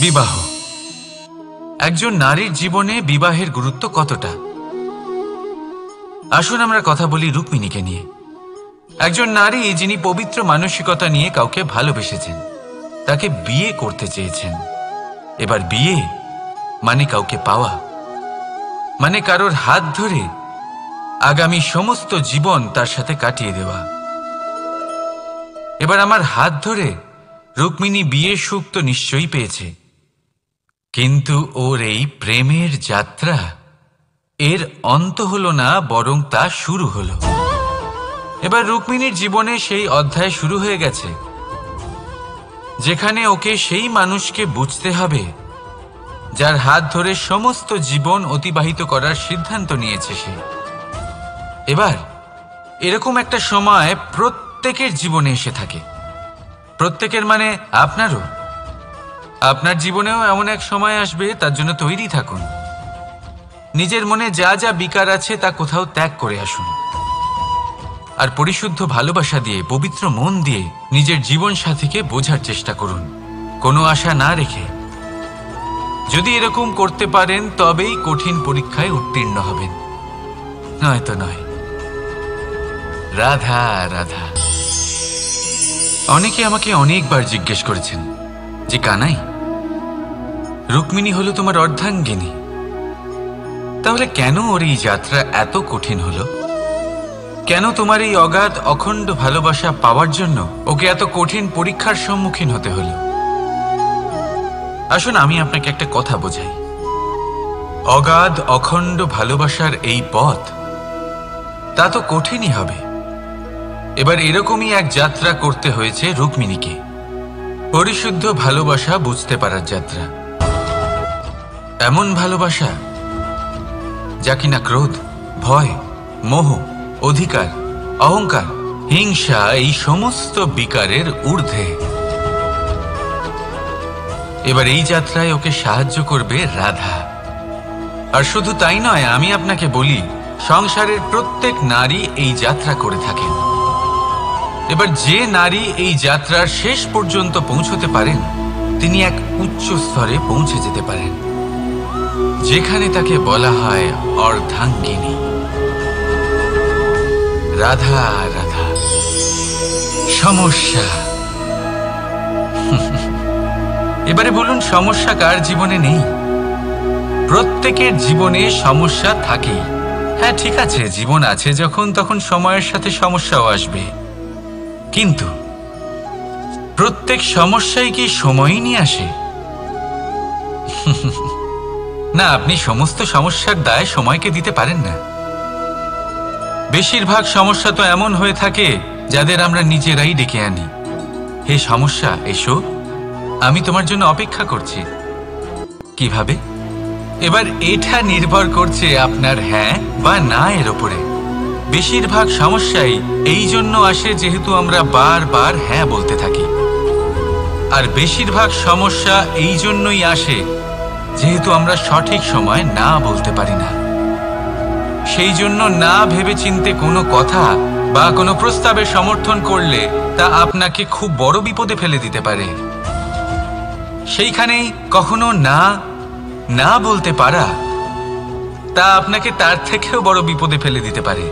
বিবাহ। একজন নারীর জীবনে বিবাহের গুরুত্ব কতটা? আসুন আমরা কথা বলি রুক্মিণীকে নিয়ে। একজন নারী যিনি পবিত্র মানসিকতা নিয়ে কাউকে ভালোবেসেছেন, তাকে বিয়ে করতে চেয়েছেন। এবার বিয়ে মানে কাউকে পাওয়া, মানে কারোর হাত ধরে আগামী সমস্ত জীবন তার সাথে কাটিয়ে দেওয়া। এবার আমার হাত ধরে রুক্মিণী বিয়ের সুখ তো নিশ্চয়ই পেয়েছে, কিন্তু ওর এই প্রেমের যাত্রা এর অন্ত হলো না, বরং তা শুরু হলো। এবার রুক্মিণীর জীবনে সেই অধ্যায় শুরু হয়ে গেছে যেখানে ওকে সেই মানুষকে বুঝতে হবে যার হাত ধরে সমস্ত জীবন অতিবাহিত করার সিদ্ধান্ত নিয়েছে সে। এবার এরকম একটা সময় প্রত্যেকের জীবনে এসে থাকে। প্রত্যেকের মানে আপনারও। আপনার জীবনেও এমন এক সময় আসবে, তার জন্য তৈরি থাকুন। নিজের মনে যা যা বিকার আছে তা কোথাও ত্যাগ করে আসুন, আর পরিশুদ্ধ ভালোবাসা দিয়ে, পবিত্র মন দিয়ে নিজের জীবন সাথীকে বোঝার চেষ্টা করুন, কোনো আশা না রেখে। যদি এরকম করতে পারেন তবেই কঠিন পরীক্ষায় উত্তীর্ণ হবেন, নয়তো নয়। রাধা রাধা। অনেকে আমাকে অনেকবার জিজ্ঞেস করেছেন যে কানাই, রুক্মিণী হলো তোমার অর্ধাঙ্গিনী, তাহলে কেন ওর এই যাত্রা এত কঠিন হলো? কেন তোমার এই অগাধ অখণ্ড ভালোবাসা পাওয়ার জন্য ওকে এত কঠিন পরীক্ষার সম্মুখীন হতে হলো? আসুন আমি আপনাকে একটা কথা বোঝাই। অগাধ অখণ্ড ভালোবাসার এই পথ তা তো কঠিনই হবে। এবার এরকমই এক যাত্রা করতে হয়েছে রুক্মিণীকে, পরিশুদ্ধ ভালোবাসা বুঝতে পারার যাত্রা। এমন ভালোবাসা যা কিনা ক্রোধ, ভয়, মোহ, অধিকার, অহংকার, হিংসা এই সমস্ত বিকারের ঊর্ধ্বে। এবার এই যাত্রায় ওকে সাহায্য করবে রাধা। আর শুধু তাই নয়, আমি আপনাকে বলি, সংসারের প্রত্যেক নারী এই যাত্রা করে থাকেন। এবার যে নারী এই যাত্রার শেষ পর্যন্ত পৌঁছতে পারেন, তিনি এক উচ্চ স্তরে পৌঁছে যেতে পারেন, যেখানে তাকে বলা হয় অর্ধাঙ্গিনী। রাধা রাধা। সমস্যা। এবারে বলুন, সমস্যা কার জীবনে নেই? প্রত্যেকের জীবনে সমস্যা থাকেই। হ্যাঁ ঠিক আছে, জীবন আছে যখন, তখন সময়ের সাথে সমস্যাও আসবে, কিন্তু প্রত্যেক সমস্যাই কি সময়ই নিয়ে আসে? না, আপনি সমস্ত সমস্যার দায় সময়কে দিতে পারেন না। বেশিরভাগ সমস্যা তো এমন হয়ে থাকে যাদের আমরা নিজেরাই ডেকে আনি। হে সমস্যা, এসো, আমি তোমার জন্য অপেক্ষা করছি। কিভাবে? এবার এটা নির্ভর করছে আপনার হ্যাঁ বা না এর উপরে। বেশিরভাগ সমস্যাই এই জন্য আসে যেহেতু আমরা বারবার হ্যাঁ বলতে থাকি, আর বেশিরভাগ সমস্যা এই জন্যই আসে যেহেতু আমরা সঠিক সময় না বলতে পারি না। সেই জন্য না ভেবেচিন্তে কোনো কথা বা কোনো প্রস্তাবের সমর্থন করলে তা আপনাকে খুব বড় বিপদে ফেলে দিতে পারে। সেইখানেই কখনো না না বলতে পারা তা আপনাকে তার থেকেও বড় বিপদে ফেলে দিতে পারে।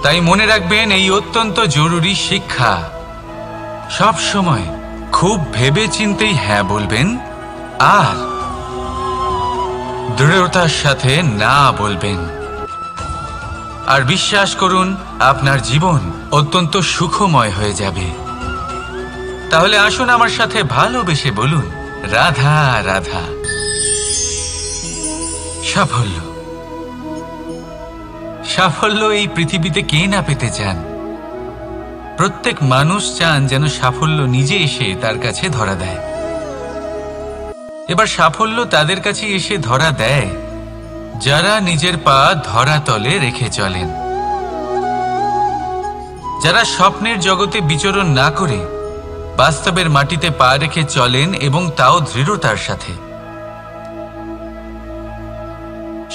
তাই মনে রাখবেন এই অত্যন্ত জরুরি শিক্ষা, সব সময় খুব ভেবেচিন্তেই হ্যাঁ বলবেন আর দৃঢ়তার সাথে না বলবেন। আর বিশ্বাস করুন, আপনার জীবন অত্যন্ত সুখময় হয়ে যাবে। তাহলে আসুন আমার সাথে ভালোবেসে বলুন, রাধা রাধা। সাফল্য। সাফল্য এই পৃথিবীতে কে না পেতে চান? প্রত্যেক মানুষ চান যেন সাফল্য নিজে এসে তার কাছে ধরা দেয়। এবার সাফল্য তাদের কাছে এসে ধরা দেয় যারা নিজের পা ধরাতলে রেখে চলেন, যারা স্বপ্নের জগতে বিচরণ না করে বাস্তবের মাটিতে পা রেখে চলেন এবং তাও দৃঢ়তার সাথে।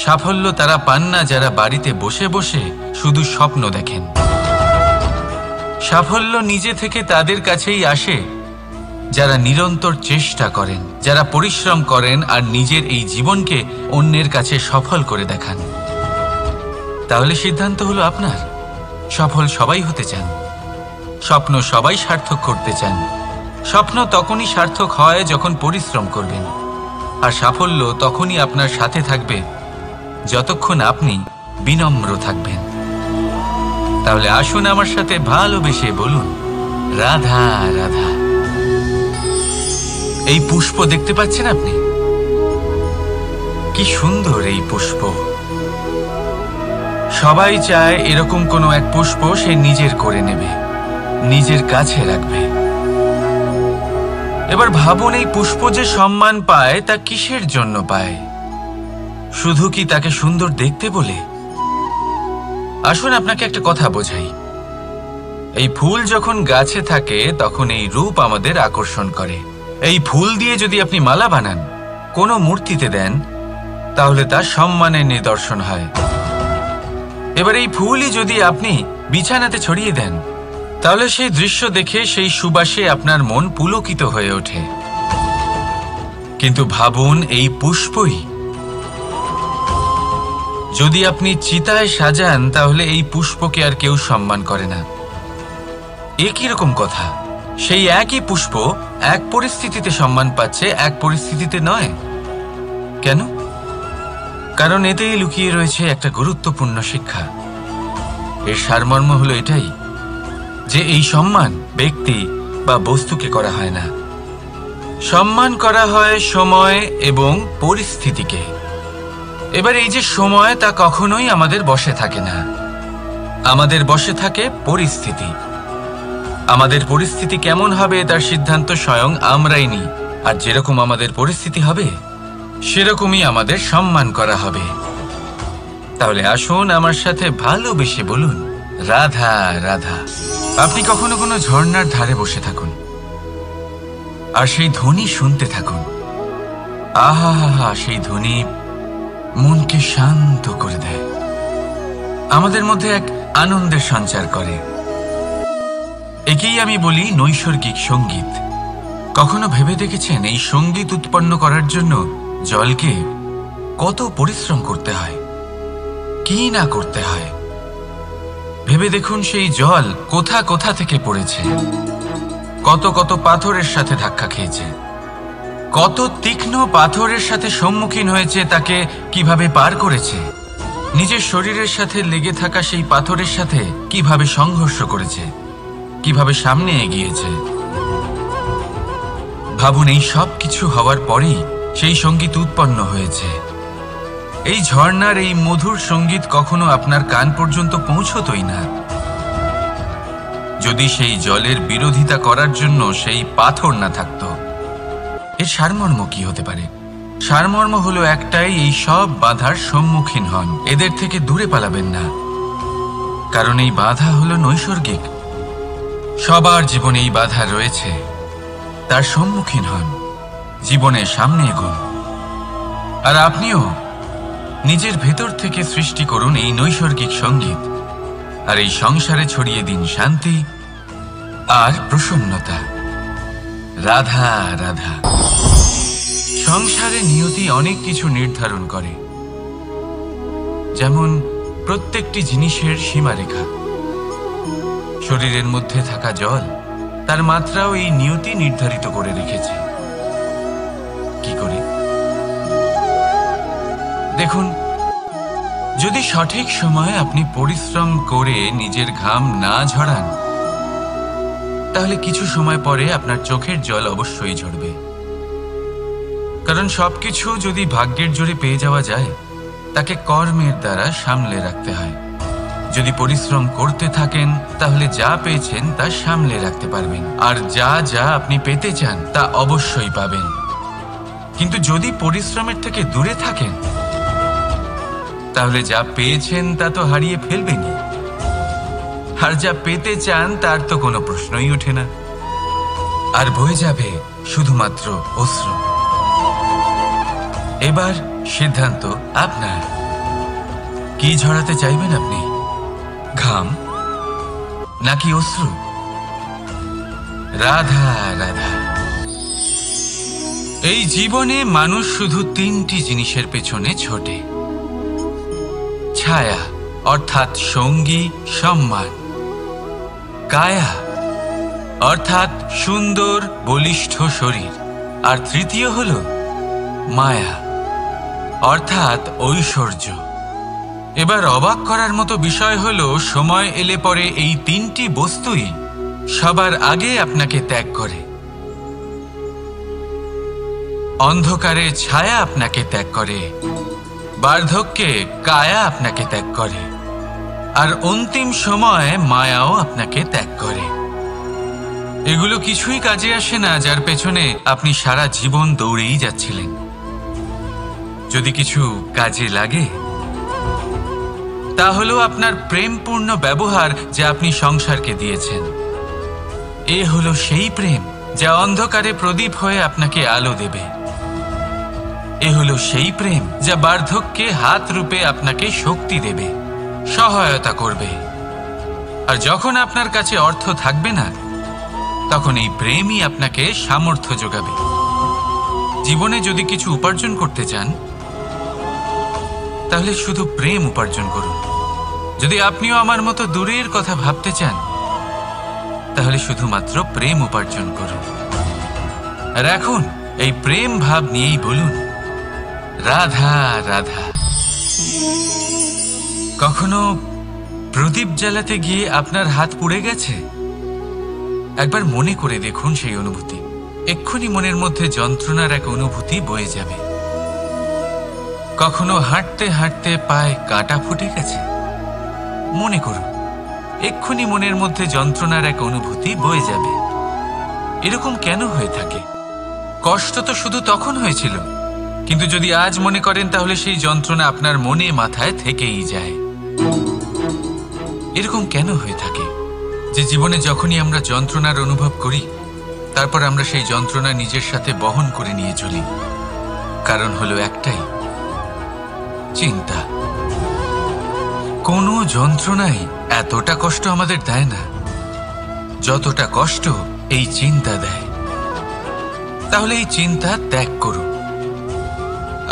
সাফল্য তারা পান না যারা বাড়িতে বসে বসে শুধু স্বপ্ন দেখেন। সাফল্য নিজে থেকে তাদের কাছেই আসে যারা নিরন্তর চেষ্টা করেন, যারা পরিশ্রম করেন আর নিজের এই জীবনকে অন্যের কাছে সফল করে দেখান। তাহলে সিদ্ধান্ত হলো আপনার। সফল সবাই হতে চান, স্বপ্ন সবাই সার্থক করতে চান। স্বপ্ন তখনই সার্থক হয় যখন পরিশ্রম করবেন, আর সাফল্য তখনই আপনার সাথে থাকবে যতক্ষণ আপনি বিনম্র থাকবেন। তাহলে আসুন আমার সাথে ভালোবেসে বলুন, রাধা রাধা। এই পুষ্প দেখতে পাচ্ছেন আপনি? কি সুন্দর এই পুষ্প। সবাই চায় এরকম কোনো এক পুষ্প সে নিজের করে নেবে, নিজের কাছে রাখবে। এবার ভাবুন, এই পুষ্প যে সম্মান পায় তা কিসের জন্য পায়? শুধু কি তাকে সুন্দর দেখতে বলে? আসুন আপনাকে একটা কথা বোঝাই। এই ফুল যখন গাছে থাকে তখন এই রূপ আমাদের আকর্ষণ করে। এই ফুল দিয়ে যদি আপনি মালা বানান, কোনো মূর্তিতে দেন, তাহলে তা সম্মানের নিদর্শন হয়। এবার এই ফুলই যদি আপনি বিছানাতে ছড়িয়ে দেন, তাহলে সেই দৃশ্য দেখে সেই সুবাসে আপনার মন পুলকিত হয়ে ওঠে। কিন্তু ভাবুন, এই পুষ্পই যদি আপনি চিতায় সাজান, তাহলে এই পুষ্পকে আর কেউ সম্মান করে না। এ কিরকম কথা? সেই একই পুষ্প এক পরিস্থিতিতে সম্মান পাচ্ছে, এক পরিস্থিতিতে নয়। কেন? কারণ এতেই লুকিয়ে রয়েছে একটা গুরুত্বপূর্ণ শিক্ষা। এর সারমর্ম হলো এটাই যে এই সম্মান ব্যক্তি বা বস্তুকে করা হয় না, সম্মান করা হয় সময় এবং পরিস্থিতিকে। এবার এই যে সময়, তা কখনোই আমাদের বশে থাকে না। আমাদের বশে থাকে পরিস্থিতি। আমাদের পরিস্থিতি কেমন হবে তার সিদ্ধান্ত স্বয়ং আমরাই নিই। আর যেরকম আমাদের পরিস্থিতি হবে সেরকমই আমাদের সম্মান করা হবে। তাহলে আসুন আমার সাথে ভালোবেসে বলুন, রাধা রাধা। আপনি কখনো কোনো ঝর্ণার ধারে বসে থাকুন আর সেই ধ্বনি শুনতে থাকুন। আহা হা হা, সেই ধ্বনি মনকে শান্ত করে দেয়, আমাদের মধ্যে এক আনন্দের সঞ্চার করে। একেই আমি বলি নৈসর্গিক সঙ্গীত। কখনো ভেবে দেখেছেন এই সঙ্গীত উৎপন্ন করার জন্য জলকে কত পরিশ্রম করতে হয়, কি না করতে হয়? ভেবে দেখুন, সেই জল কোথা কোথা থেকে পড়েছে, কত কত পাথরের সাথে ধাক্কা খেয়েছে, কত তীক্ষ্ণ পাথরের সাথে সম্মুখীন হয়েছে, তাকে কিভাবে পার করেছে, নিজের শরীরের সাথে লেগে থাকা সেই পাথরের সাথে কিভাবে সংঘর্ষ করেছে, কিভাবে সামনে এগিয়েছে। ভাবুন, এই সব কিছু হওয়ার পরেই সেই সঙ্গীত উৎপন্ন হয়েছে। এই ঝর্ণার এই মধুর সঙ্গীত কখনো আপনার কান পর্যন্ত পৌঁছতই না যদি সেই জলের বিরোধিতা করার জন্য সেই পাথর না থাকত। এর সারমর্ম কি হতে পারে? সারমর্ম হলো একটাই, এই সব বাধার সম্মুখীন হন, এদের থেকে দূরে পালাবেন না। কারণ এই বাধা হলো নৈসর্গিক। সবার জীবনে এই বাধা রয়েছে, তার সম্মুখীন হন, জীবনের সামনে এগোন। আর আপনিও নিজের ভেতর থেকে সৃষ্টি করুন এই নৈসর্গিক সঙ্গীত, আর এই সংসারে ছড়িয়ে দিন শান্তি আর প্রসন্নতা। রাধা রাধা। সংসারে নিয়তি অনেক কিছু নির্ধারণ করে, যেমন প্রত্যেকটি জিনিসের সীমারেখা। শরীরের মধ্যে থাকা জল, তার মাত্রাও এই নিয়তি নির্ধারিত করে রেখেছে। কি করে? দেখুন, যদি সঠিক সময়ে আপনি পরিশ্রম করে নিজের ঘাম না ঝরান, তাহলে কিছু সময় পরে আপনার চোখের জল অবশ্যই ঝরবে। কারণ সবকিছু যদি ভাগ্যের জোরে পেয়ে যাওয়া যায়, তাকে কর্মের দ্বারা সামলে রাখতে হয়। যদি পরিশ্রম করতে থাকেন, তাহলে যা পেয়েছেন তা সামলে রাখতে পারবেন, আর যা যা আপনি পেতে চান তা অবশ্যই পাবেন। কিন্তু যদি পরিশ্রমের থেকে দূরে থাকেন, তাহলে যা পেয়েছেন তা তো হারিয়ে ফেলবেনই, আর যা পেতে চান তার তো কোনো প্রশ্নই ওঠে না, আর বয়ে যাবে শুধুমাত্র অশ্রু। এবার সিদ্ধান্ত আপনার। কি ঝরাতে চাইবেন আপনি? ঘাম নাকি অশ্রু? রাধা রাধা। এই জীবনে মানুষ শুধু তিনটি জিনিসের পেছনে ছোটে: ছায়া অর্থাৎ সঙ্গী সম্মান, কায়া অর্থাৎ সুন্দর বলিষ্ঠ শরীর, আর তৃতীয় হল মায়া অর্থাৎ ঐশ্বর্য। এবার অবাক করার মতো বিষয় হলো, সময় এলে পরে এই তিনটি বস্তুই সবার আগে আপনাকে ত্যাগ করে। অন্ধকারে ছায়া আপনাকে ত্যাগ করে, বার্ধক্যে কায়া আপনাকে ত্যাগ করে, আর অন্তিম সময়ে মায়াও আপনাকে ত্যাগ করে। এগুলো কিছুই কাজে আসে না যার পেছনে আপনি সারা জীবন দৌড়েই যাচ্ছিলেন। যদি কিছু কাজে লাগে তা হলো আপনার প্রেমপূর্ণ ব্যবহার যা আপনি সংসারকে দিয়েছেন। এ হলো সেই প্রেম যা অন্ধকারে প্রদীপ হয়ে আপনাকে আলো দেবে। এ হলো সেই প্রেম যা বার্ধক্যে হাত রূপে আপনাকে শক্তি দেবে, সহায়তা করবে। আর যখন আপনার কাছে অর্থ থাকবে না, তখন এই প্রেমই আপনাকে সামর্থ্য যোগাবে। জীবনে যদি কিছু উপার্জন করতে চান, তাহলে শুধু প্রেম উপার্জন করুন। যদি আপনিও আমার মতো দূরের কথা ভাবতে চান, তাহলে শুধুমাত্র প্রেম উপার্জন করুন। আর এখন এই প্রেম ভাব নিয়েই বলুন, রাধা রাধা। কখনো প্রদীপ জ্বালাতে গিয়ে আপনার হাত পুড়ে গেছে? একবার মনে করে দেখুন সেই অনুভূতি। এক্ষুনি মনের মধ্যে যন্ত্রণার এক অনুভূতি বয়ে যাবে। কখনো হাঁটতে হাঁটতে পায়ে কাঁটা ফুটে গেছে? মনে করুন, এক্ষুনি মনের মধ্যে যন্ত্রণার এক অনুভূতি বয়ে যাবে। এরকম কেন হয়ে থাকে? কষ্ট তো শুধু তখন হয়েছিল, কিন্তু যদি আজ মনে করেন তাহলে সেই যন্ত্রণা আপনার মনে মাথায় থেকেই যায়। এরকম কেন হয়ে থাকে যে জীবনে যখনই আমরা যন্ত্রণার অনুভব করি, তারপর আমরা সেই যন্ত্রণা নিজের সাথে বহন করে নিয়ে চলি? কারণ হলো একটাই, চিন্তা। কোনো যন্ত্রণাই এতটা কষ্ট আমাদের দেয় না যতটা কষ্ট এই চিন্তা দেয়। তাহলে এই চিন্তা ত্যাগ করুন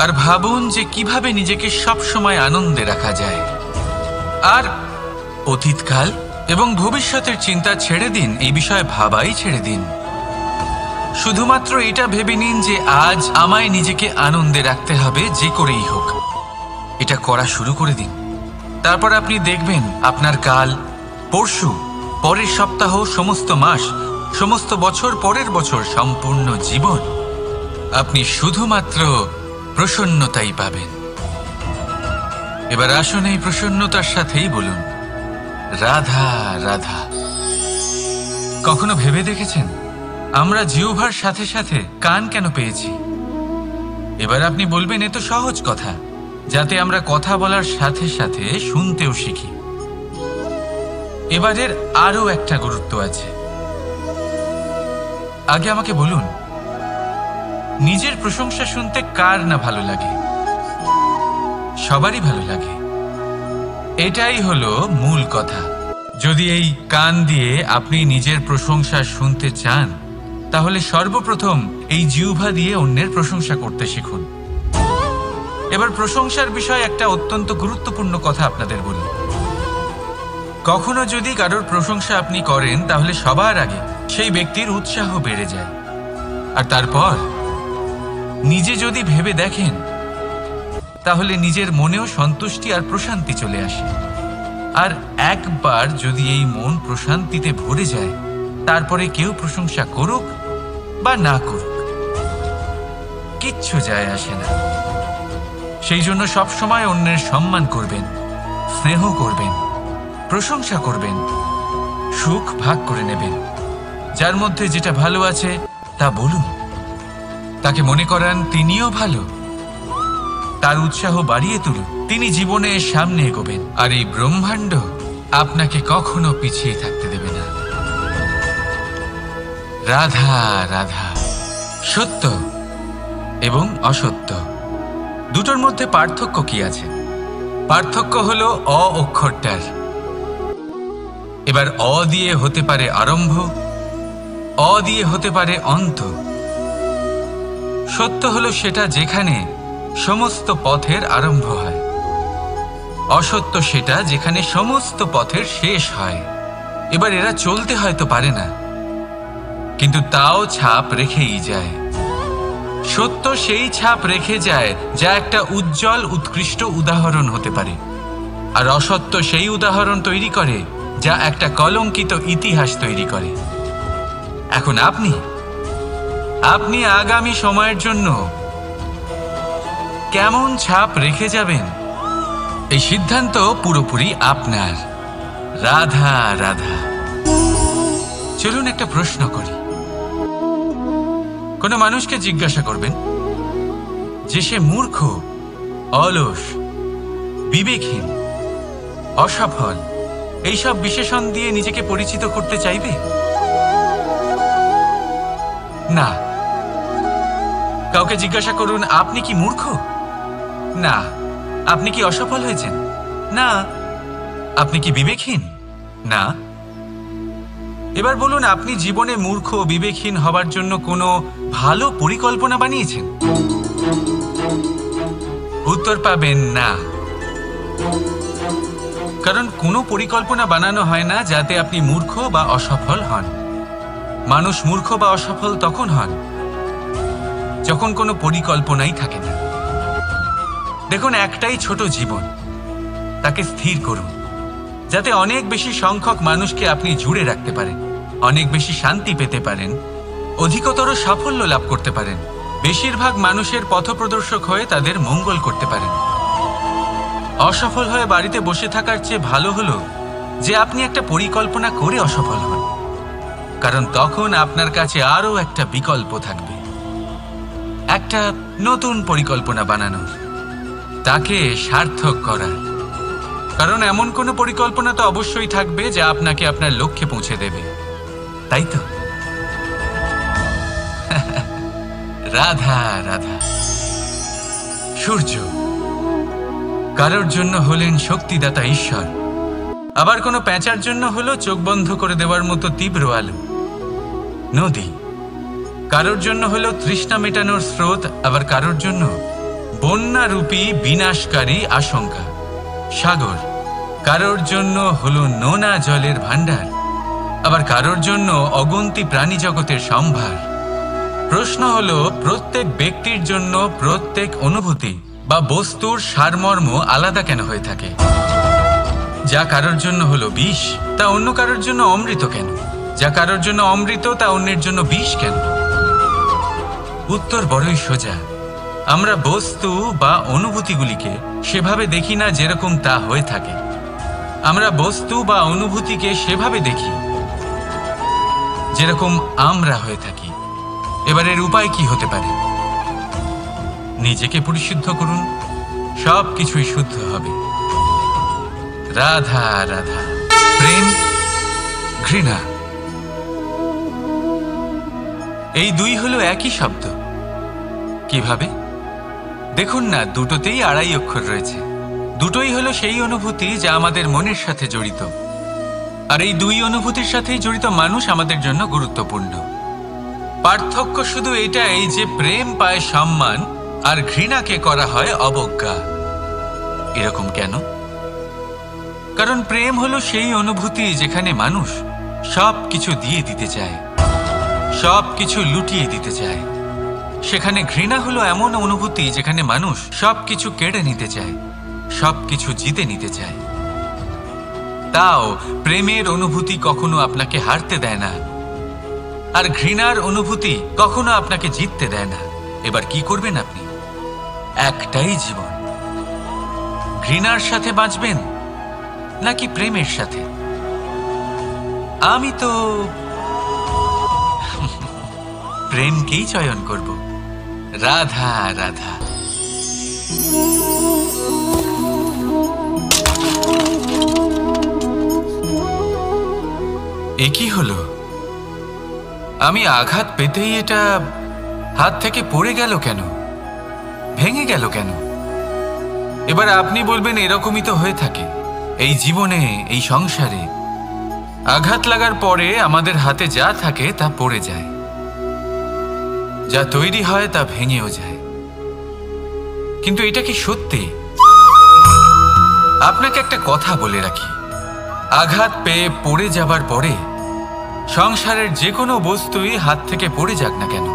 আর ভাবুন যে কিভাবে নিজেকে সবসময় আনন্দে রাখা যায়। আর অতীতকাল এবং ভবিষ্যতের চিন্তা ছেড়ে দিন, এই বিষয়ে ভাবাই ছেড়ে দিন। শুধুমাত্র এটা ভেবে নিন যে আজ আমায় নিজেকে আনন্দে রাখতে হবে, যে করেই হোক। এটা করা শুরু করে দিন। তারপর আপনি দেখবেন আপনার কাল, পরশু, পরের সপ্তাহ, সমস্ত মাস, সমস্ত বছর, পরের বছর, সম্পূর্ণ জীবন আপনি শুধুমাত্র প্রসন্নতাই পাবেন। এবার আসুন এই প্রসন্নতার সাথেই বলুন, রাধা রাধা। কখনো ভেবে দেখেছেন আমরা জিহ্বার সাথে সাথে কান কেন পেয়েছি? এবার আপনি বলবেন, এ তো সহজ কথা, যাতে আমরা কথা বলার সাথে সাথে শুনতেও শিখি। এবারের আরো একটা গুরুত্ব আছে। আগে আমাকে বলুন, নিজের প্রশংসা শুনতে কার না ভালো লাগে? সবারই ভালো লাগে। এটাই হলো মূল কথা। যদি এই কান দিয়ে আপনি নিজের প্রশংসা শুনতে চান, তাহলে সর্বপ্রথম এই জিহ্বা দিয়ে অন্যের প্রশংসা করতে শিখুন। এবার প্রশংসার বিষয়ে একটা অত্যন্ত গুরুত্বপূর্ণ কথা আপনাদের বলি। কখনো যদি কারোর প্রশংসা আপনি করেন, তাহলে সবার আগে সেই ব্যক্তির উৎসাহ বেড়ে যায়। আর তারপর নিজে যদি ভেবে দেখেন, তাহলে নিজের মনেও সন্তুষ্টি আর প্রশান্তি চলে আসে। আর একবার যদি এই মন প্রশান্তিতে ভরে যায়, তারপরে কেউ প্রশংসা করুক বা না করুক, কিচ্ছু যায় আসে না। সেই জন্য সবসময় অন্যের সম্মান করবেন, স্নেহ করবেন, প্রশংসা করবেন, সুখ ভাগ করে নেবেন। যার মধ্যে যেটা ভালো আছে তা বলুন, তাকে মনে করান তিনিও ভালো, তার উৎসাহ বাড়িয়ে তুলুন। তিনি জীবনে সামনে এগোবেন, আর এই ব্রহ্মাণ্ড আপনাকে কখনো পিছিয়ে থাকতে দেবে না। রাধা রাধা। সত্য এবং অসত্য দুটোর মধ্যে পার্থক্য কি আছে? পার্থক্য হলো অ অক্ষরটার। এবার অ দিয়ে হতে পারে আরম্ভ, অ দিয়ে হতে পারে অন্ত, সত্য হলো সেটা যেখানে সমস্ত পথের আরম্ভ হয়, অসত্য সেটা যেখানে সমস্ত পথের শেষ হয়। এবার এরা চলতে হয়তো পারে না, কিন্তু তাও ছাপ রেখেই যায়। সত্য সেই ছাপ রেখে যায় যা একটা উজ্জ্বল উৎকৃষ্ট উদাহরণ হতে পারে, আর অসত্য সেই উদাহরণ তৈরি করে যা একটা কলঙ্কিত ইতিহাস তৈরি করে। এখন আপনি আগামী সময়ের জন্য কেমন ছাপ রেখে যাবেন, এই সিদ্ধান্ত পুরোপুরি আপনার। রাধা রাধা। চলুন একটা প্রশ্ন করি। কোনো মানুষকে জিজ্ঞাসা করবেন যে সে মূর্খ, অলস, বিবেকহীন, অসফল এইসব বিশেষণ দিয়ে নিজেকে পরিচিত করতে চাইবে? না। কাউকে জিজ্ঞাসা করুন আপনি কি মূর্খ? না। আপনি কি অসফল হয়েছেন? না। আপনি কি বিবেকহীন? না। এবার বলুন আপনি জীবনে মূর্খ ও বিবেকহীন হবার জন্য কোনো ভালো পরিকল্পনা বানিয়েছেন? উত্তর পাবেন না। কারণ কোনো পরিকল্পনা বানানো হয় না যাতে আপনি মূর্খ বা অসফল হন। মানুষ মূর্খ বা অসফল তখন হন যখন কোনো পরিকল্পনাই থাকে না। দেখুন, একটাই ছোট জীবন, তাকে স্থির করুন যাতে অনেক বেশি সংখ্যক মানুষকে আপনি জুড়ে রাখতে পারেন, অনেক বেশি শান্তি পেতে পারেন, অধিকতর সাফল্য লাভ করতে পারেন, বেশিরভাগ মানুষের পথপ্রদর্শক হয়ে তাদের মঙ্গল করতে পারেন। অসফল হয়ে বাড়িতে বসে থাকার চেয়ে ভালো হলো যে আপনি একটা পরিকল্পনা করে অসফল হন, কারণ তখন আপনার কাছে আরও একটা বিকল্প থাকবে, একটা নতুন পরিকল্পনা বানানোর, তাকে সার্থক করার। কারণ এমন কোনো পরিকল্পনা তো অবশ্যই থাকবে যা আপনাকে আপনার লক্ষ্যে পৌঁছে দেবে, তাই তো? রাধা রাধা। সূর্য কারোর জন্য হলেন শক্তিদাতা ঈশ্বর, আবার কোনো প্যাঁচার জন্য হলো চোখ বন্ধ করে দেওয়ার মতো তীব্র আলো। নদী কারোর জন্য হলো তৃষ্ণা মেটানোর স্রোত, আবার কারোর জন্য বন্যারূপী বিনাশকারী আশঙ্কা। সাগর কারোর জন্য হলো নোনা জলের ভাণ্ডার, আবার কারোর জন্য অগন্তি প্রাণী জগতের সম্ভার। প্রশ্ন হলো প্রত্যেক ব্যক্তির জন্য প্রত্যেক অনুভূতি বা বস্তুর সারমর্ম আলাদা কেন হয়ে থাকে? যা কারোর জন্য হলো বিষ তা অন্য কারোর জন্য অমৃত কেন? যা কারোর জন্য অমৃত তা অন্যের জন্য বিষ কেন? উত্তর বড়ই সোজা। আমরা বস্তু বা অনুভূতিগুলিকে সেভাবে দেখি না যেরকম তা হয়ে থাকে। আমরা বস্তু বা অনুভূতিকে সেভাবে দেখি যেরকম আমরা হয়ে থাকি। এবার এর উপায় কি হতে পারে? নিজেকে পরিশুদ্ধ করুন, সব কিছুই শুদ্ধ হবে। রাধা রাধা। প্রেম, ঘৃণা, এই দুই হলো একই শব্দ। কিভাবে? দেখুন না, দুটোতেই আড়াই অক্ষর রয়েছে। দুটোই হলো সেই অনুভূতি যা আমাদের মনের সাথে জড়িত, আর এই দুই অনুভূতির সাথেই জড়িত মানুষ আমাদের জন্য গুরুত্বপূর্ণ। পার্থক্য শুধু এটাই যে প্রেম পায় সম্মান আর ঘৃণাকে করা হয় অবজ্ঞা। এরকম কেন? কারণ প্রেম হলো সেই অনুভূতি যেখানে মানুষ সব কিছু দিয়ে দিতে চায়, সব কিছু লুটিয়ে দিতে চায়। সেখানে ঘৃণা হলো এমন অনুভূতি যেখানে মানুষ সব কিছু কেড়ে নিতে চায়, সব কিছু জিতে নিতে চায়। তাও প্রেমের অনুভূতি কখনো আপনাকে হারতে দেয় না, আর ঘৃণার অনুভূতি কখনো আপনাকে জিততে দেয় না। এবার কি করবেন আপনি? একটাই জীবন, ঘৃণার সাথে বাঁচবেন নাকি প্রেমের সাথে? আমি তো প্রেমকেই চয়ন করব। রাধা রাধা। এ কি হলো? আমি আঘাত পেতেই এটা হাত থেকে পড়ে গেল কেন? ভেঙে গেল কেন? এবার আপনি বলবেন এরকমই তো হয়ে থাকে এই জীবনে, এই সংসারে। আঘাত লাগার পরে আমাদের হাতে যা থাকে তা পড়ে যায়। যা তৈরি হয় তা ভেঙেও যায়। কিন্তু এটা কি সত্যি? আপনাকে একটা কথা বলে রাখি, আঘাত পেয়ে পড়ে যাবার পরে সংসারের যে কোনো বস্তুই হাত থেকে পড়ে যাক না কেন,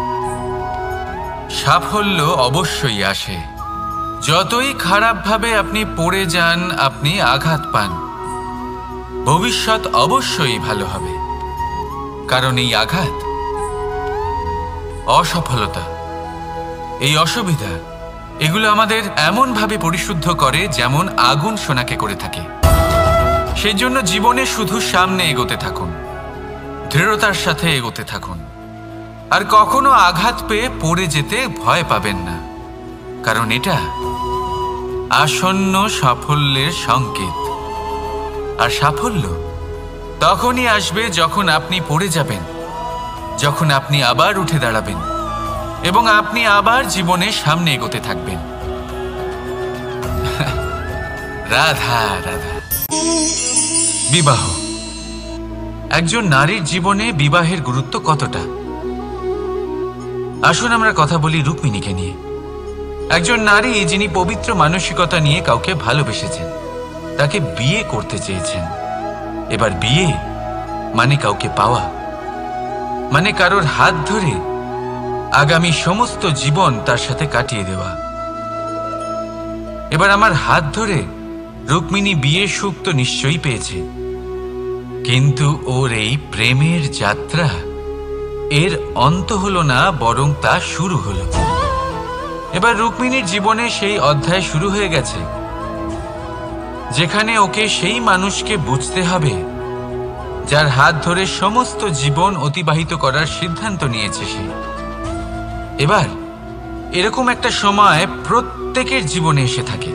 সাফল্য অবশ্যই আসে। যতই খারাপভাবে আপনি পড়ে যান, আপনি আঘাত পান, ভবিষ্যৎ অবশ্যই ভালো হবে। কারণ এই আঘাত, অসফলতা, এই অসুবিধা, এগুলো আমাদের এমনভাবে পরিশুদ্ধ করে যেমন আগুন সোনাকে করে থাকে। সেই জন্য জীবনে শুধু সামনে এগোতে থাকুন, দৃঢ়তার সাথে এগোতে থাকুন, আর কখনো আঘাত পেয়ে পড়ে যেতে ভয় পাবেন না। কারণ এটা আসন্ন সাফল্যের সংকেত। আর সাফল্য তখনই আসবে যখন আপনি পড়ে যাবেন, যখন আপনি আবার উঠে দাঁড়াবেন এবং আপনি আবার জীবনে সামনে এগোতে থাকবেন। রাধা রাধা। বিবাহ। একজন নারীর জীবনে বিবাহের গুরুত্ব কতটা? আসুন আমরা কথা বলি রুক্মিণীকে নিয়ে। একজন নারী যিনি পবিত্র মানসিকতা নিয়ে কাউকে ভালোবেসেছেন, তাকে বিয়ে করতে চেয়েছেন। এবার বিয়ে মানে কাউকে পাওয়া, মানে কারোর হাত ধরে আগামী সমস্ত জীবন তার সাথে কাটিয়ে দেওয়া। এবার আমার হাত ধরে রুক্মিণী বিয়ের সুখ তো নিশ্চয়ই পেয়েছে, কিন্তু ওর এই প্রেমের যাত্রা, এর অন্ত হলো না, বরং তা শুরু হলো। এবার রুক্মিণীর জীবনে সেই অধ্যায় শুরু হয়ে গেছে যেখানে ওকে সেই মানুষকে বুঝতে হবে যার হাত ধরে সমস্ত জীবন অতিবাহিত করার সিদ্ধান্ত নিয়েছে সে। এবার এরকম একটা সময় প্রত্যেকের জীবনে এসে থাকে।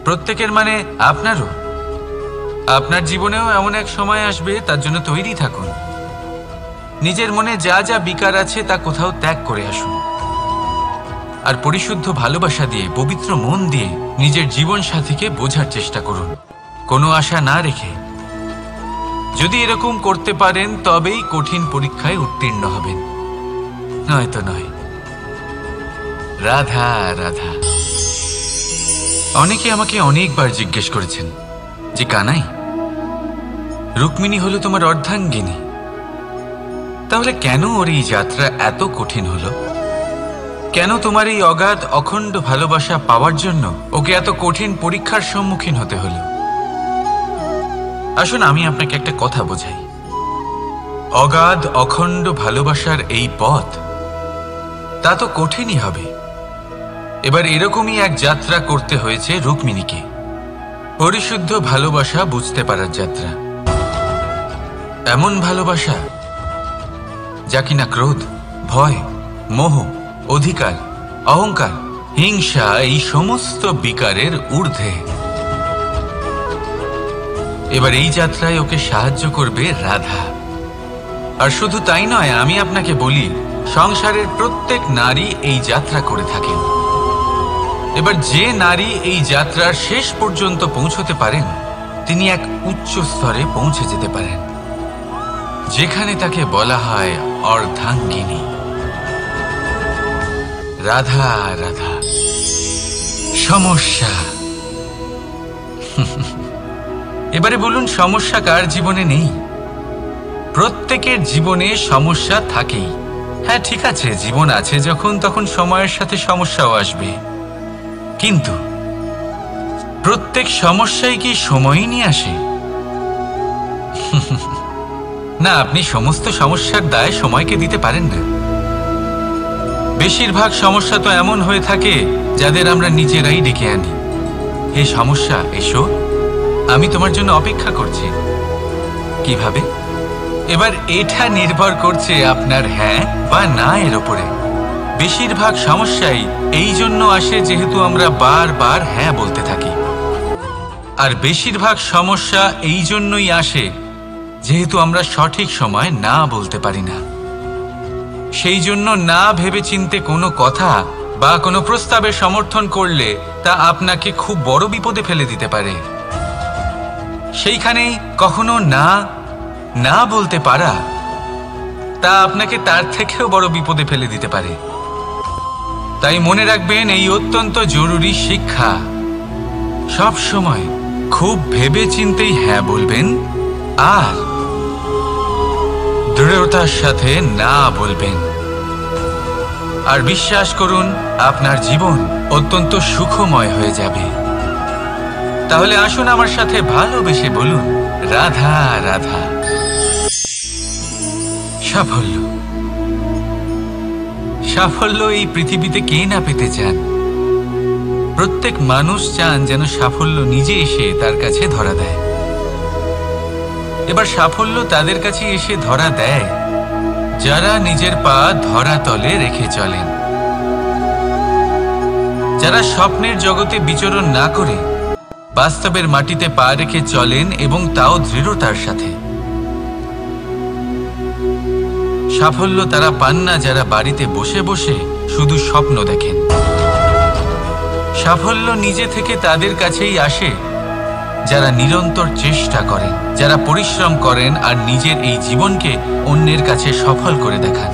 প্রত্যেকের মানে আপনারও। আপনার জীবনেও এমন এক সময় আসবে, তার জন্য তৈরি থাকুন। নিজের মনে যা যা বিকার আছে তা কোথাও ত্যাগ করে আসুন, আর পরিশুদ্ধ ভালোবাসা দিয়ে, পবিত্র মন দিয়ে নিজের জীবন সাথীকে বোঝার চেষ্টা করুন, কোনো আশা না রেখে। যদি এরকম করতে পারেন তবেই কঠিন পরীক্ষায় উত্তীর্ণ হবেন, নয়তো নয়। রাধা রাধা। অনেকে আমাকে অনেকবার জিজ্ঞেস করেছেন যে কানাই, রুক্মিণী হলো তোমার অর্ধাঙ্গিনী, তাহলে কেন ওর এই যাত্রা এত কঠিন হলো? কেন তোমার এই অগাধ অখণ্ড ভালোবাসা পাওয়ার জন্য ওকে এত কঠিন পরীক্ষার সম্মুখীন হতে হলো? আসুন আমি আপনাকে একটা কথা বোঝাই। অগাধ অখণ্ড ভালোবাসার এই পথ, তা তো কঠিনই হবে। এবার এরকমই এক যাত্রা করতে হয়েছে রুক্মিণীকে, পরিশুদ্ধ ভালোবাসা বুঝতে পারার যাত্রা। এমন ভালোবাসা যা কিনা ক্রোধ, ভয়, মোহ, অধিকার, অহংকার, হিংসা, এই সমস্ত বিকারের ঊর্ধ্বে। এবার এই যাত্রায় ওকে সাহায্য করবে রাধা। আর শুধু তাই নয়, আমি আপনাকে বলি, সংসারের প্রত্যেক নারী এই যাত্রা করে থাকেন। এবার যে নারী এই যাত্রার শেষ পর্যন্ত পৌঁছতে পারেন, তিনি এক উচ্চ স্তরে পৌঁছে যেতে পারেন, যেখানে তাকে বলা হয় অর্ধাঙ্গিনী। রাধা রাধা। সমস্যা। এবারে বলুন, সমস্যা কার জীবনে নেই? প্রত্যেকের জীবনে সমস্যা থাকেই। হ্যাঁ ঠিক আছে, জীবন আছে যখন, তখন সময়ের সাথে সমস্যাও আসবে। কিন্তু প্রত্যেক সমস্যাই কি সময়ই নিয়ে আসে? না, আপনি সমস্ত সমস্যার দায় সময়কে দিতে পারেন না। বেশিরভাগ সমস্যা তো এমন হয়ে থাকে যাদের আমরা নিজেরাই ডেকে আনি। হে সমস্যা, এসো, আমি তোমার জন্য অপেক্ষা করছি। কিভাবে? এবার এটা নির্ভর করছে আপনার হ্যাঁ বা না এর উপরে। বেশিরভাগ সমস্যাই এই জন্য আসে যেহেতু আমরা বারবার হ্যাঁ বলতে থাকি, আর বেশিরভাগ সমস্যা এই জন্যই আসে যেহেতু আমরা সঠিক সময় না বলতে পারি না। সেই জন্য না ভেবেচিন্তে কোনো কথা বা কোনো প্রস্তাবের সমর্থন করলে তা আপনাকে খুব বড় বিপদে ফেলে দিতে পারে। সেইখানেই কখনো না না বলতে পারা, তা আপনাকে তার থেকেও বড় বিপদে ফেলে দিতে পারে। তাই মনে রাখবেন এই অত্যন্ত জরুরি শিক্ষা, সব সময় খুব ভেবে চিন্তেই হ্যাঁ বলবেন আর দৃঢ়তার সাথে না বলবেন। আর বিশ্বাস করুন আপনার জীবন অত্যন্ত সুখময় হয়ে যাবে। তাহলে আসুন আমার সাথে ভালোবেসে বলুন, রাধা রাধা। সাফল্য, সাফল্য এই পৃথিবীতে কে না পেতে চান? প্রত্যেক মানুষ চান যেন সাফল্য নিজে এসে তার কাছে ধরা দেয়। এবার সাফল্য তাদের কাছে এসে ধরা দেয় যারা নিজের পা ধরাতলে রেখে চলেন, যারা স্বপ্নের জগতে বিচরণ না করে বাস্তবের মাটিতে পা রেখে চলেন এবং তাও দৃঢ়তার সাথে। সাফল্য তারা পান না যারা বাড়িতে বসে বসে শুধু স্বপ্ন দেখেন। সাফল্য নিজে থেকে তাদের কাছেই আসে যারা নিরন্তর চেষ্টা করেন, যারা পরিশ্রম করেন আর নিজের এই জীবনকে অন্যের কাছে সফল করে দেখান।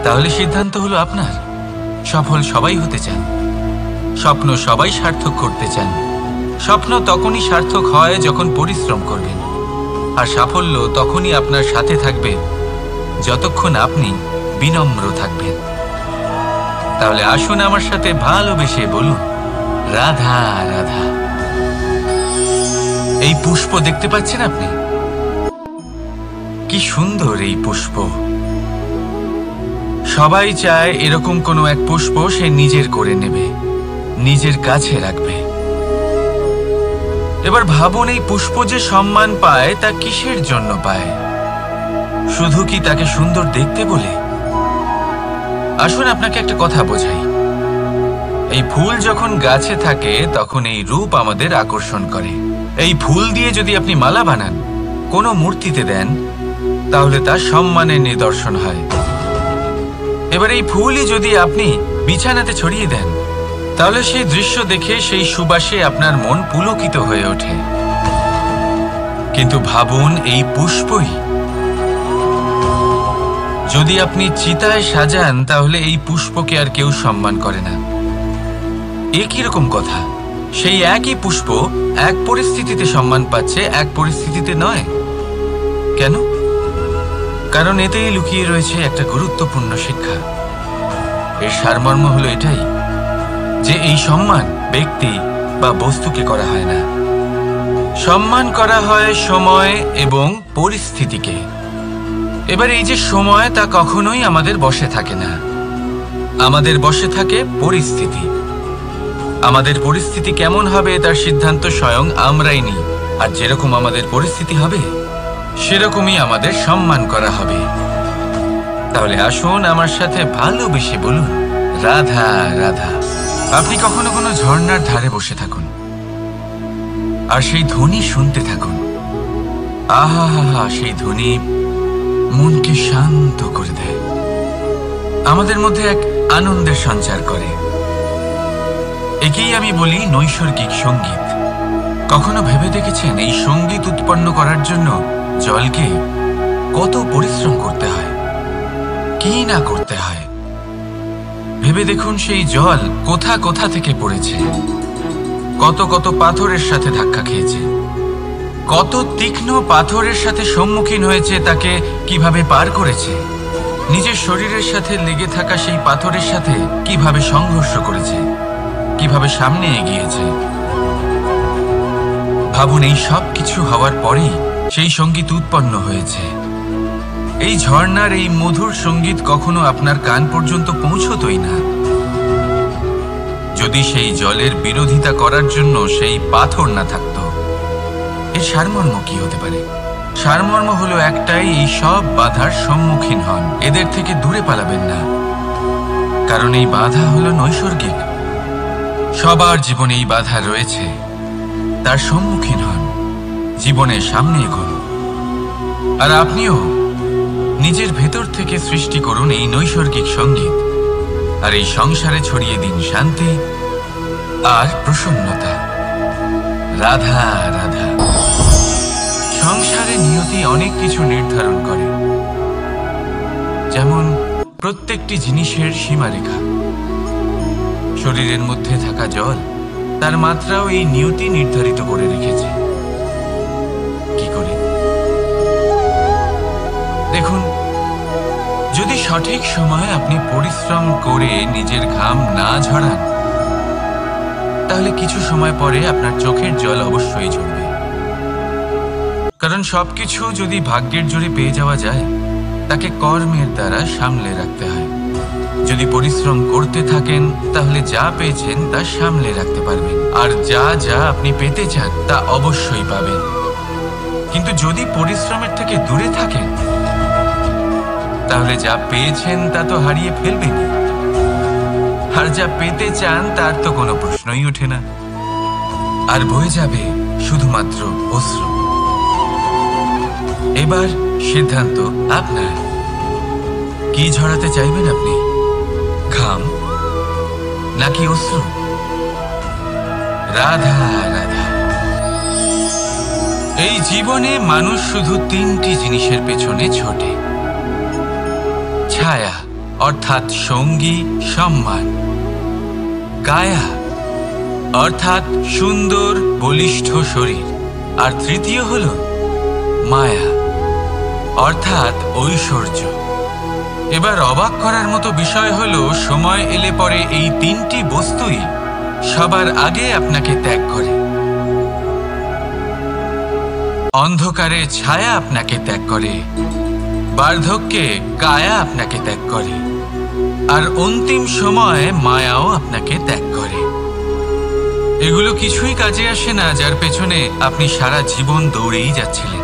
তাহলে সিদ্ধান্ত হলো আপনার। সফল সবাই হতে চান, স্বপ্ন সবাই সার্থক করতে চান। স্বপ্ন তখনই সার্থক হয় যখন পরিশ্রম করবেন, আর সাফল্য তখনই আপনার সাথে থাকবে যতক্ষণ আপনি বিনম্র থাকবেন। তাহলে আসুন আমার সাথে ভালোবেসে বলুন, রাধা রাধা। এই পুষ্প দেখতে পাচ্ছেন আপনি? কি সুন্দর এই পুষ্প। সবাই চায় এরকম কোনো এক পুষ্প সে নিজের করে নেবে, নিজের কাছে রাখবে। এবার ভাবুন, এই পুষ্প যে সম্মান পায় তা কিসের জন্য পায়? শুধু কি তাকে সুন্দর দেখতে বলে? আসুন আপনাকে একটা কথা বোঝাই। এই ফুল যখন গাছে থাকে তখন এই রূপ আমাদের আকর্ষণ করে। এই ফুল দিয়ে যদি আপনি মালা বানান, কোনো মূর্তিতে দেন, তাহলে তা সম্মানের নিদর্শন হয়। এবার এই ফুলই যদি আপনি বিছানাতে ছড়িয়ে দেন, তাহলে সেই দৃশ্য দেখে সেই সুবাসে আপনার মন পুলকিত হয়ে ওঠে। কিন্তু ভাবুন, এই পুষ্পই যদি আপনি চিতায় সাজান, তাহলে এই পুষ্পকে আর কেউ সম্মান করে না। একই রকম কথা, সেই একই পুষ্প এক পরিস্থিতিতে সম্মান পাচ্ছে, এক পরিস্থিতিতে নয়। কেন? কারণ এতেই লুকিয়ে রয়েছে একটা গুরুত্বপূর্ণ শিক্ষা। এর সারমর্ম হলো এটাই যে এই সম্মান ব্যক্তি বা বস্তুকে করা হয় না, সম্মান করা হয় সময় এবং পরিস্থিতিকে। এবার এই যে সময়, তা কখনোই আমাদের বশে থাকে না। আমাদের বশে থাকে পরিস্থিতি। আমাদের পরিস্থিতি কেমন হবে তার সিদ্ধান্ত স্বয়ং আমরাই নিই, আর যেরকম আমাদের পরিস্থিতি হবে সেরকমই আমাদের সম্মান করা হবে। তাহলে আসুন আমার সাথে ভালোবেসে বলুন, রাধা রাধা। আপনি কখনো কোনো ঝর্ণার ধারে বসে থাকুন আর সেই ধ্বনি শুনতে থাকুন। আহা হা হা, সেই ধ্বনি মনকে শান্ত করে দেয়, আমাদের মধ্যে এক আনন্দের সঞ্চার করে। একেই আমি বলি নৈসর্গিক সঙ্গীত। কখনো ভেবে দেখেছেন এই সঙ্গীত উৎপন্ন করার জন্য জলকে কত পরিশ্রম করতে হয়, কি না করতে হয়? ভেবে দেখুন, সেই জল কোথা কোথা থেকে পড়েছে, কত কত পাথরের সাথে ধাক্কা খেয়েছে, কত তীক্ষ্ণ পাথরের সাথে সম্মুখীন হয়েছে, তাকে কিভাবে পার করেছে, নিজের শরীরের সাথে লেগে থাকা সেই পাথরের সাথে কিভাবে সংঘর্ষ করেছে, কিভাবে সামনে এগিয়েছে। ভাবুন, এই সব কিছু হওয়ার পরেই সেই সঙ্গীত উৎপন্ন হয়েছে। এই ঝর্ণার এই মধুর সঙ্গীত কখনো আপনার কান পর্যন্ত পৌঁছতই না যদি সেই জলের বিরোধিতা করার জন্য সেই পাথর না থাকতো। এর সারমর্ম কি হতে পারে? সারমর্ম হলো একটাই, এই সব বাধার সম্মুখীন হন, এদের থেকে দূরে পালাবেন না। কারণ এই বাধা হলো নৈসর্গিক, সবার জীবনে এই বাধা রয়েছে। তার সম্মুখীন হন, জীবনের সামনে এগোন। আর আপনিও নিজের ভেতর থেকে সৃষ্টি করুন এই নৈসর্গিক সঙ্গীত, আর এই সংসারে ছড়িয়ে দিন শান্তি আর প্রসন্নতা। রাধা রাধা। সংসারে নিয়তি অনেক কিছু নির্ধারণ করে, যেমন প্রত্যেকটি জিনিসের সীমারেখা। শরীরের মধ্যে থাকা জল, তার মাত্রাও এই নিয়তি নির্ধারিত করে রেখেছে। কি করে? দেখুন, যদি সঠিক সময়ে আপনি পরিশ্রম করে নিজের ঘাম না ঝরান, তাহলে কিছু সময় পরে আপনার চোখের জল অবশ্যই ঝরবে। কারণ সবকিছু যদি ভাগ্যের জোরে পেয়ে যাওয়া যায়, তাকে কর্মের দ্বারা সামলে রাখতে হয়। যদি পরিশ্রম করতে থাকেন, তাহলে যা পেয়েছেন তা সামলে রাখতে পারবেন, আর যা যা আপনি পেতে চান তা অবশ্যই পাবেন। কিন্তু যদি পরিশ্রমের থেকে দূরে থাকেন, তাহলে যা পেয়েছেন তা তো হারিয়ে ফেলবেনই, আর যা পেতে চান তার তো কোনো প্রশ্নই ওঠে না, আর বয়ে যাবে শুধুমাত্র অশ্রু। এবার সিদ্ধান্ত আপনার। কি ঝরাতে চাইবেন আপনি? ঘাম নাকি অশ্রু? রাধা রাধা। এই জীবনে মানুষ শুধু তিনটি জিনিসের পেছনে ছোটে: ছায়া অর্থাৎ সঙ্গী সম্মান, কায়া অর্থাৎ সুন্দর বলিষ্ঠ শরীর, আর তৃতীয় হল মায়া অর্থাৎ ঐশ্বর্য। এবার অবাক করার মতো বিষয় হলো, সময় এলে পরে এই তিনটি বস্তুই সবার আগে আপনাকে ত্যাগ করে। অন্ধকারে ছায়া আপনাকে ত্যাগ করে, বার্ধক্যে কায়া আপনাকে ত্যাগ করে, আর অন্তিম সময়ে মায়াও আপনাকে ত্যাগ করে। এগুলো কিছুই কাজে আসে না যার পেছনে আপনি সারা জীবন দৌড়েই যাচ্ছিলেন।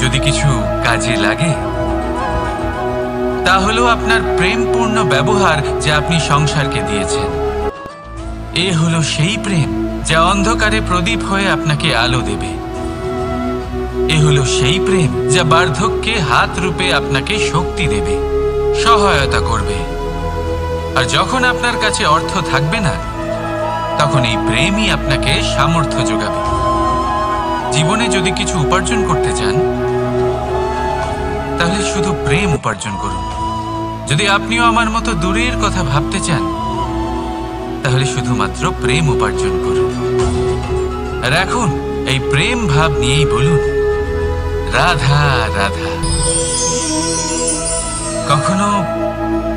যদি কিছু কাজে লাগে, তা হলো আপনার প্রেমপূর্ণ ব্যবহার যা আপনি সংসারকে দিয়েছেন। এ হলো সেই প্রেম যা অন্ধকারে প্রদীপ হয়ে আপনাকে আলো দেবে। এ হলো সেই প্রেম যা বার্ধক্যে হাত রূপে আপনাকে শক্তি দেবে, সহায়তা করবে। আর যখন আপনার কাছে অর্থ থাকবে না, তখন এই প্রেমই আপনাকে সামর্থ্য যোগাবে। জীবনে যদি কিছু উপার্জন করতে চান, তাহলে শুধু প্রেম উপার্জন করুন। যদি আপনিও আমার মতো দূরের কথা ভাবতে চান, তাহলে শুধুমাত্র প্রেম উপার্জন করুন। আর এখন এই প্রেম ভাব নিয়েই বলুন, রাধা রাধা। কখনো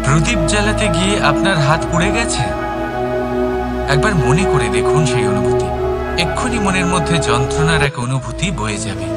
প্রদীপ জ্বালাতে গিয়ে আপনার হাত পুড়ে গেছে? একবার মনে করে দেখুন সেই অনুভূতি। এক্ষুনি মনের মধ্যে যন্ত্রণার এক অনুভূতি বয়ে যাবে।